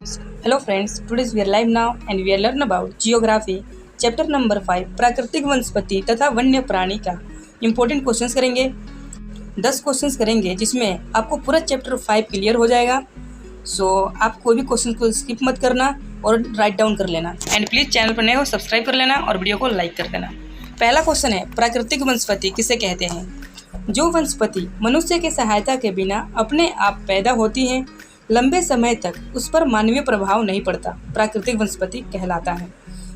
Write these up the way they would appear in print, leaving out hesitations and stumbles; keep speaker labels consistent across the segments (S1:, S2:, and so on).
S1: Hello friends, today we are live now and we are learn about geography chapter number 5 प्राकृतिक वनस्पति तथा वन्य प्राणी का इम्पोर्टेंट क्वेश्चंस करेंगे। 10 क्वेश्चंस करेंगे जिसमें आपको पूरा चैप्टर 5 क्लियर हो जाएगा। सो आप कोई भी क्वेश्चन को स्किप मत करना और राइट डाउन कर लेना एंड प्लीज़ चैनल पर नए हो सब्सक्राइब कर लेना और वीडियो को लाइक कर देना। पहला क्वेश्चन है, प्राकृतिक वनस्पति किसे कहते हैं? जो वनस्पति मनुष्य की सहायता के बिना अपने आप पैदा होती हैं, लंबे समय तक उस पर मानवीय प्रभाव नहीं पड़ता, प्राकृतिक वनस्पति कहलाता है।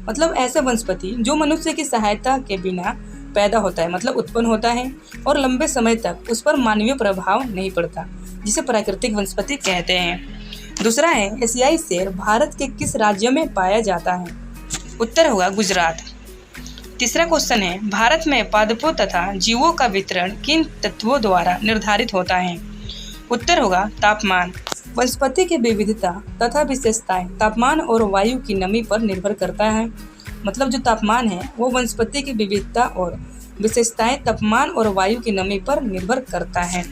S1: मतलब ऐसे वनस्पति जो मनुष्य की सहायता के बिना पैदा होता है, मतलब उत्पन्न होता है और लंबे समय तक उस पर मानवीय प्रभाव नहीं पड़ता, जिसे प्राकृतिक वनस्पति कहते हैं। दूसरा है, एशियाई शेर भारत के किस राज्य में पाया जाता है? उत्तर होगा गुजरात। तीसरा क्वेश्चन है, भारत में पादपों तथा जीवों का वितरण किन तत्वों द्वारा निर्धारित होता है? उत्तर होगा तापमान। वनस्पति की विविधता तथा विशेषताएं तापमान और वायु की नमी पर निर्भर करता है। मतलब जो तापमान है वो वनस्पति की विविधता और विशेषताएं तापमान और वायु की नमी पर निर्भर करता है।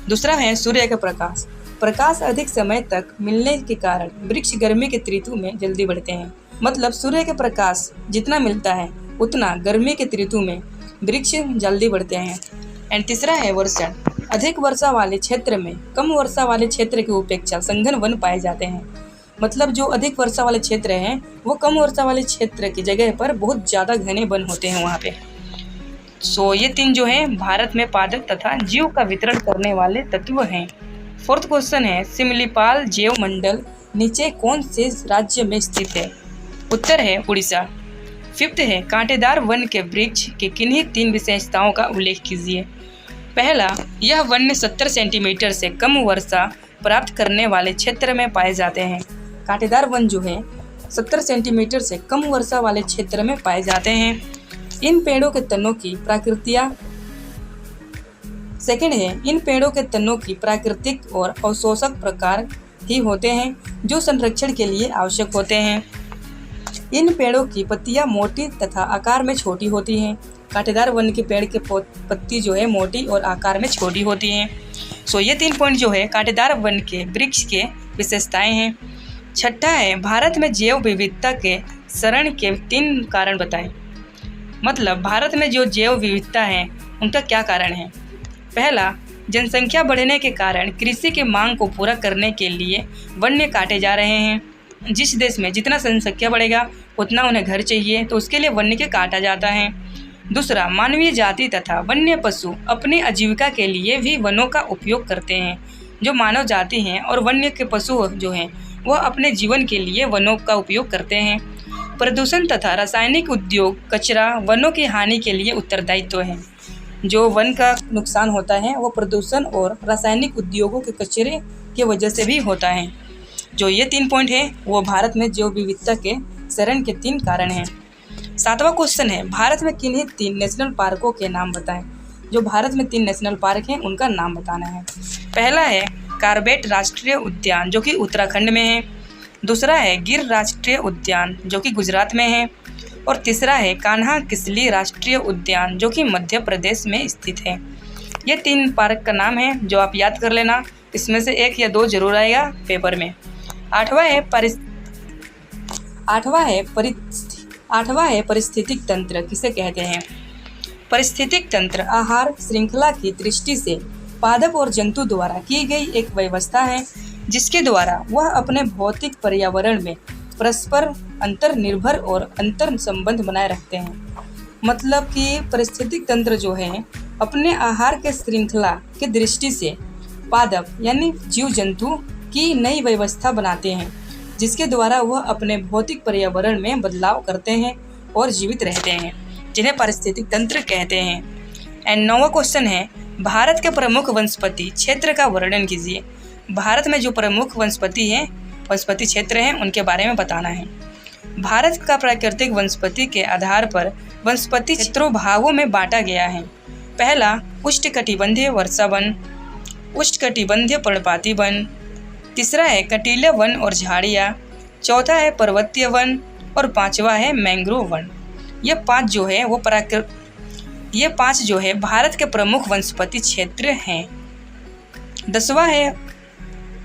S1: दूसरा है, सूर्य का प्रकाश। प्रकाश अधिक समय तक मिलने के कारण वृक्ष गर्मी के ऋतु में जल्दी बढ़ते हैं। मतलब सूर्य के प्रकाश जितना मिलता है उतना गर्मी के ऋतु में वृक्ष जल्दी बढ़ते हैं। एंड तीसरा है, वर्षण। अधिक वर्षा वाले क्षेत्र में कम वर्षा वाले क्षेत्र की अपेक्षा सघन वन पाए जाते हैं। मतलब जो अधिक वर्षा वाले क्षेत्र हैं वो कम वर्षा वाले क्षेत्र की जगह पर बहुत ज़्यादा घने वन होते हैं वहाँ पे। सो ये तीन जो है भारत में पादप तथा जीव का वितरण करने वाले तत्व हैं। फोर्थ क्वेश्चन है, सिमलीपाल जैव मंडल नीचे कौन से राज्य में स्थित है? उत्तर है उड़ीसा। फिफ्थ है, कांटेदार वन के वृक्ष के किन्हीं 3 विशेषताओं का उल्लेख कीजिए। पहला, यह वन्य 70 सेंटीमीटर से कम वर्षा प्राप्त करने वाले क्षेत्र में पाए जाते हैं। कांटेदार वन जो है 70 सेंटीमीटर से कम वर्षा वाले क्षेत्र में पाए जाते हैं। इन पेड़ों के तनों की प्रकृतियाँ सेकंड है, इन पेड़ों के तनों की प्राकृतिक और अवशोषक प्रकार ही होते हैं जो संरक्षण के लिए आवश्यक होते हैं। इन पेड़ों की पत्तियां मोटी तथा आकार में छोटी होती हैं। कांटेदार वन के पेड़ के पत्ती जो है मोटी और आकार में छोटी होती हैं। सो ये 3 पॉइंट जो है कांटेदार वन के वृक्ष के विशेषताएं हैं। छठा है, भारत में जैव विविधता के क्षरण के 3 कारण बताएं। मतलब भारत में जो जैव विविधता है उनका क्या कारण है? पहला, जनसंख्या बढ़ने के कारण कृषि की मांग को पूरा करने के लिए वन्य काटे जा रहे हैं। जिस देश में जितना जनसंख्या बढ़ेगा उतना उन्हें घर चाहिए, तो उसके लिए वन्य के काटा जाता है। दूसरा, मानवीय जाति तथा वन्य पशु अपनी आजीविका के लिए भी वनों का उपयोग करते हैं। जो मानव जाति हैं और वन्य के पशु जो हैं वह अपने जीवन के लिए वनों का उपयोग करते हैं। प्रदूषण तथा रासायनिक उद्योग कचरा वनों की हानि के लिए उत्तरदायित्व है। जो वन का नुकसान होता है वो प्रदूषण और रासायनिक उद्योगों के कचरे की वजह से भी होता है। जो ये 3 पॉइंट है वो भारत में जैव विविधता के क्षरण के 3 कारण हैं। 7वां क्वेश्चन है, भारत में किन्हीं 3 नेशनल पार्कों के नाम बताएं। जो भारत में 3 नेशनल पार्क हैं उनका नाम बताना है। पहला है कार्बेट राष्ट्रीय उद्यान जो कि उत्तराखंड में है। दूसरा है गिर राष्ट्रीय उद्यान जो कि गुजरात में है। और तीसरा है कान्हा किसली राष्ट्रीय उद्यान जो कि मध्य प्रदेश में स्थित है। ये 3 पार्क का नाम है जो आप याद कर लेना, इसमें से 1 या 2 जरूर आएगा पेपर में। आठवां है पारिस्थितिक तंत्र किसे कहते हैं? पारिस्थितिक तंत्र आहार श्रृंखला की दृष्टि से पादप और जंतु द्वारा की गई एक व्यवस्था है जिसके द्वारा वह अपने भौतिक पर्यावरण में परस्पर अंतर्निर्भर और अंतर संबंध बनाए रखते हैं। मतलब कि पारिस्थितिक तंत्र जो है अपने आहार के श्रृंखला की दृष्टि से पादप यानी जीव जंतु की नई व्यवस्था बनाते हैं जिसके द्वारा वह अपने भौतिक पर्यावरण में बदलाव करते हैं और जीवित रहते हैं, जिन्हें पारिस्थितिक तंत्र कहते हैं। एंड 9वां क्वेश्चन है, भारत के प्रमुख वनस्पति क्षेत्र का वर्णन कीजिए। भारत में जो प्रमुख वनस्पति क्षेत्र हैं उनके बारे में बताना है। भारत का प्राकृतिक वनस्पति के आधार पर वनस्पति क्षेत्रों भागों में बांटा गया है। पहला, उष्णकटिबंधीय वर्षा वन, उष्णकटिबंधीय पर्णपाती वन। तीसरा है कटीले वन और झाड़ियाँ। चौथा है पर्वतीय वन और 5वां है मैंग्रोव वन। ये 5 जो है भारत के प्रमुख वनस्पति क्षेत्र हैं। 10वां है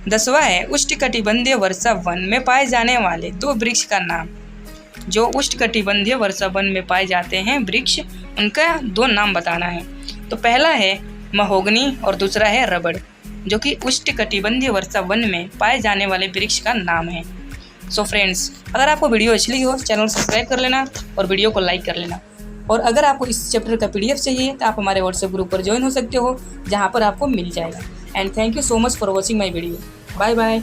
S1: 10वां है उष्णकटिबंधीय वर्षा वन में पाए जाने वाले 2 वृक्ष का नाम। जो उष्णकटिबंधीय वर्षा वन में पाए जाते हैं वृक्ष, उनका 2 नाम बताना है। तो पहला है महोगनी और दूसरा है रबड़, जो कि उष्णकटिबंधीय वर्षा वन में पाए जाने वाले वृक्ष का नाम है। सो फ्रेंड्स, अगर आपको वीडियो अच्छी लगी हो चैनल सब्सक्राइब कर लेना और वीडियो को लाइक कर लेना। और अगर आपको इस चैप्टर का PDF चाहिए तो आप हमारे व्हाट्सएप ग्रुप पर ज्वाइन हो सकते हो, जहाँ पर आपको मिल जाएगा। And thank you so much for watching my video. Bye bye.